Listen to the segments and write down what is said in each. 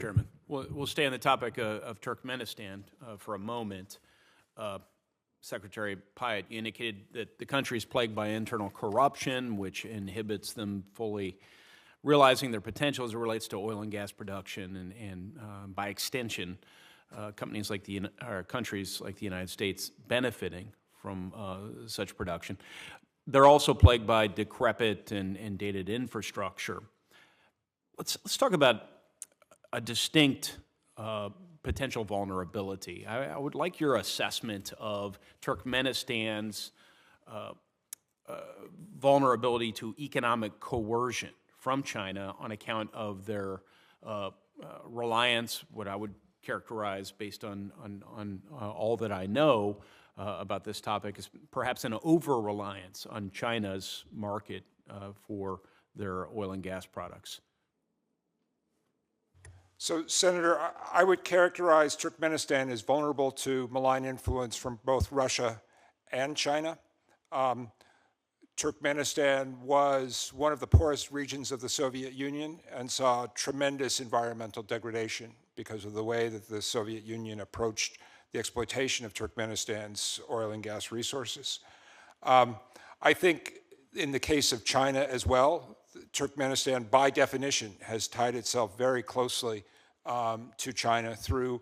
Chairman. We'll stay on the topic of Turkmenistan for a moment. Secretary Pyatt, you indicated that the country is plagued by internal corruption, which inhibits them fully realizing their potential as it relates to oil and gas production, and by extension, countries like the United States benefiting from such production. They're also plagued by decrepit and dated infrastructure. Let's talk about a distinct potential vulnerability. I would like your assessment of Turkmenistan's vulnerability to economic coercion from China on account of their reliance, what I would characterize based on all that I know about this topic, is perhaps an over-reliance on China's market for their oil and gas products. So, Senator, I would characterize Turkmenistan as vulnerable to malign influence from both Russia and China. Turkmenistan was one of the poorest regions of the Soviet Union and saw tremendous environmental degradation because of the way that the Soviet Union approached the exploitation of Turkmenistan's oil and gas resources. I think in the case of China as well, Turkmenistan, by definition, has tied itself very closely to China through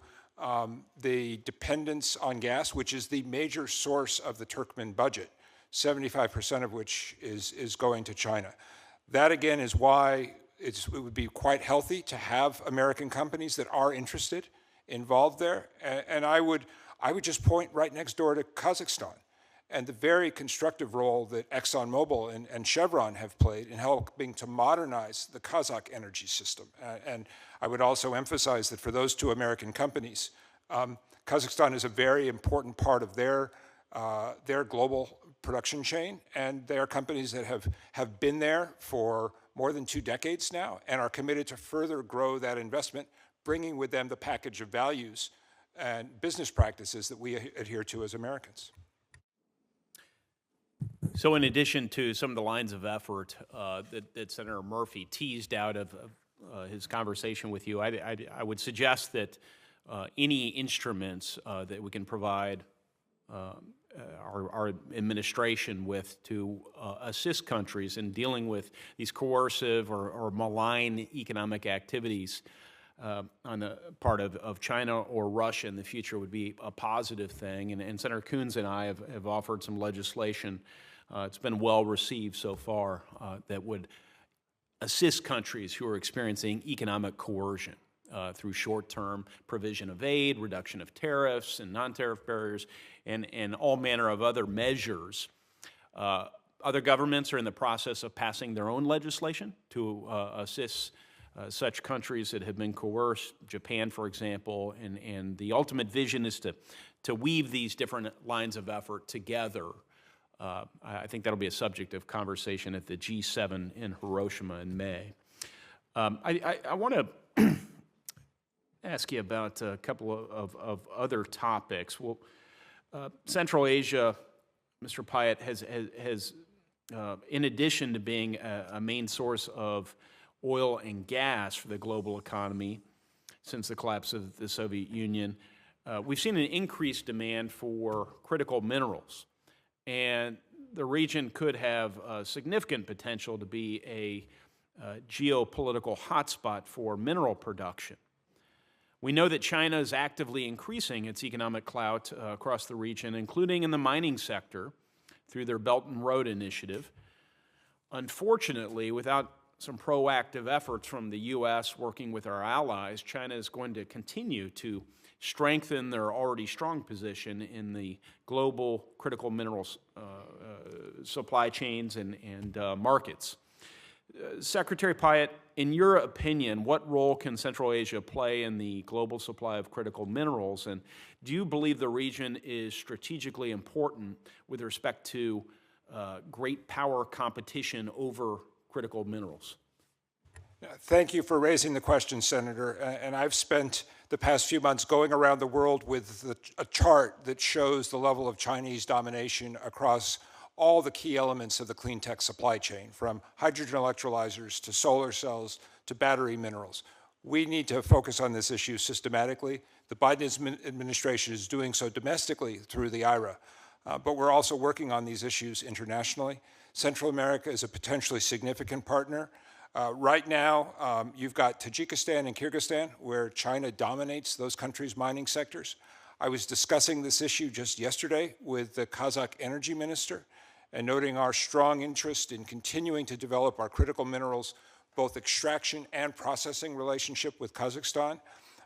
the dependence on gas, which is the major source of the Turkmen budget, 75% of which is going to China. That, again, is why it would be quite healthy to have American companies that are interested involved there. And I would just point right next door to Kazakhstan and the very constructive role that ExxonMobil and Chevron have played in helping to modernize the Kazakh energy system. And I would also emphasize that for those two American companies, Kazakhstan is a very important part of their global production chain, and they are companies that have been there for more than 2 decades now and are committed to further grow that investment, bringing with them the package of values and business practices that we adhere to as Americans. So in addition to some of the lines of effort that Senator Murphy teased out of his conversation with you, I would suggest that any instruments that we can provide our administration with to assist countries in dealing with these coercive or malign economic activities on the part of China or Russia in the future would be a positive thing. And Senator Coons and I have offered some legislation. It's been well received so far that would assist countries who are experiencing economic coercion through short-term provision of aid, reduction of tariffs and non-tariff barriers, and all manner of other measures. Other governments are in the process of passing their own legislation to assist such countries that have been coerced, Japan, for example, and the ultimate vision is to weave these different lines of effort together. I think that'll be a subject of conversation at the G7 in Hiroshima in May. I want to ask you about a couple of other topics. Well, Central Asia, Mr. Pyatt, has in addition to being a main source of oil and gas for the global economy since the collapse of the Soviet Union, we've seen an increased demand for critical minerals. And the region could have significant potential to be a geopolitical hotspot for mineral production. We know that China is actively increasing its economic clout across the region, including in the mining sector through their Belt and Road Initiative. Unfortunately, without some proactive efforts from the U.S. working with our allies, China is going to continue to strengthen their already strong position in the global critical minerals supply chains and markets. Secretary Pyatt, in your opinion, what role can Central Asia play in the global supply of critical minerals? And do you believe the region is strategically important with respect to great power competition over critical minerals? Thank you for raising the question, Senator. And I've spent the past few months going around the world with a chart that shows the level of Chinese domination across all the key elements of the clean tech supply chain, from hydrogen electrolyzers to solar cells to battery minerals. We need to focus on this issue systematically. The Biden administration is doing so domestically through the IRA, but we're also working on these issues internationally. Central America is a potentially significant partner. Right now, you've got Tajikistan and Kyrgyzstan, where China dominates those countries' mining sectors. I was discussing this issue just yesterday with the Kazakh energy minister and noting our strong interest in continuing to develop our critical minerals, both extraction and processing relationship with Kazakhstan.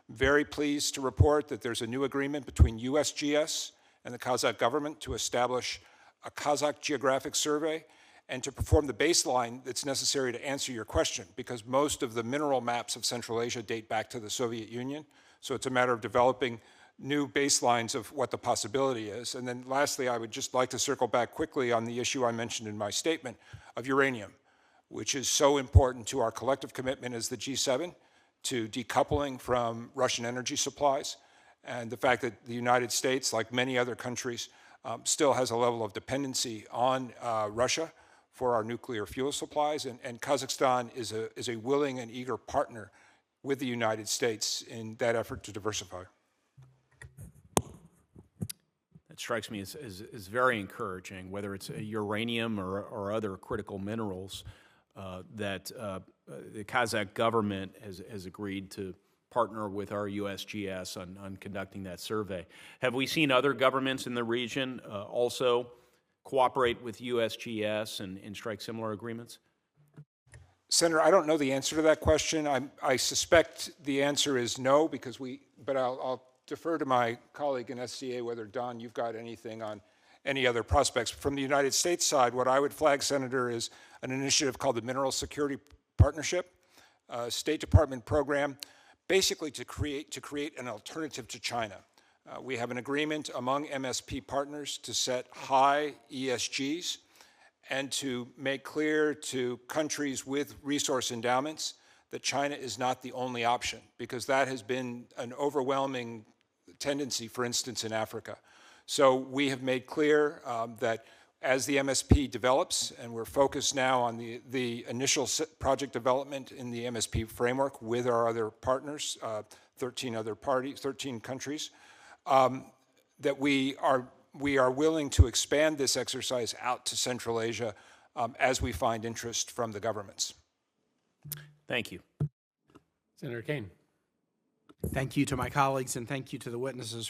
Very pleased to report that there's a new agreement between USGS and the Kazakh government to establish a Kazakh geographic survey and to perform the baseline that's necessary to answer your question, because most of the mineral maps of Central Asia date back to the Soviet Union. So it's a matter of developing new baselines of what the possibility is. And then lastly, I would just like to circle back quickly on the issue I mentioned in my statement of uranium, which is so important to our collective commitment as the G7 to decoupling from Russian energy supplies, and the fact that the United States, like many other countries, still has a level of dependency on Russia for our nuclear fuel supplies, and Kazakhstan is a willing and eager partner with the United States in that effort to diversify. That strikes me as very encouraging, whether it's uranium or other critical minerals, that the Kazakh government has agreed to partner with our USGS on conducting that survey. Have we seen other governments in the region also cooperate with USGS and strike similar agreements? Senator, I don't know the answer to that question. I suspect the answer is no, but I'll defer to my colleague in SCA whether, Don, you've got anything on any other prospects. From the United States side, what I would flag, Senator, is an initiative called the Mineral Security Partnership, a State Department program, basically to create an alternative to China. We have an agreement among MSP partners to set high ESGs and to make clear to countries with resource endowments that China is not the only option, because that has been an overwhelming tendency, for instance, in Africa. So we have made clear that as the MSP develops, and we're focused now on the initial project development in the MSP framework with our other partners, 13 countries, that we are willing to expand this exercise out to Central Asia as we find interest from the governments. Thank you. Senator Kane. Thank you to my colleagues and thank you to the witnesses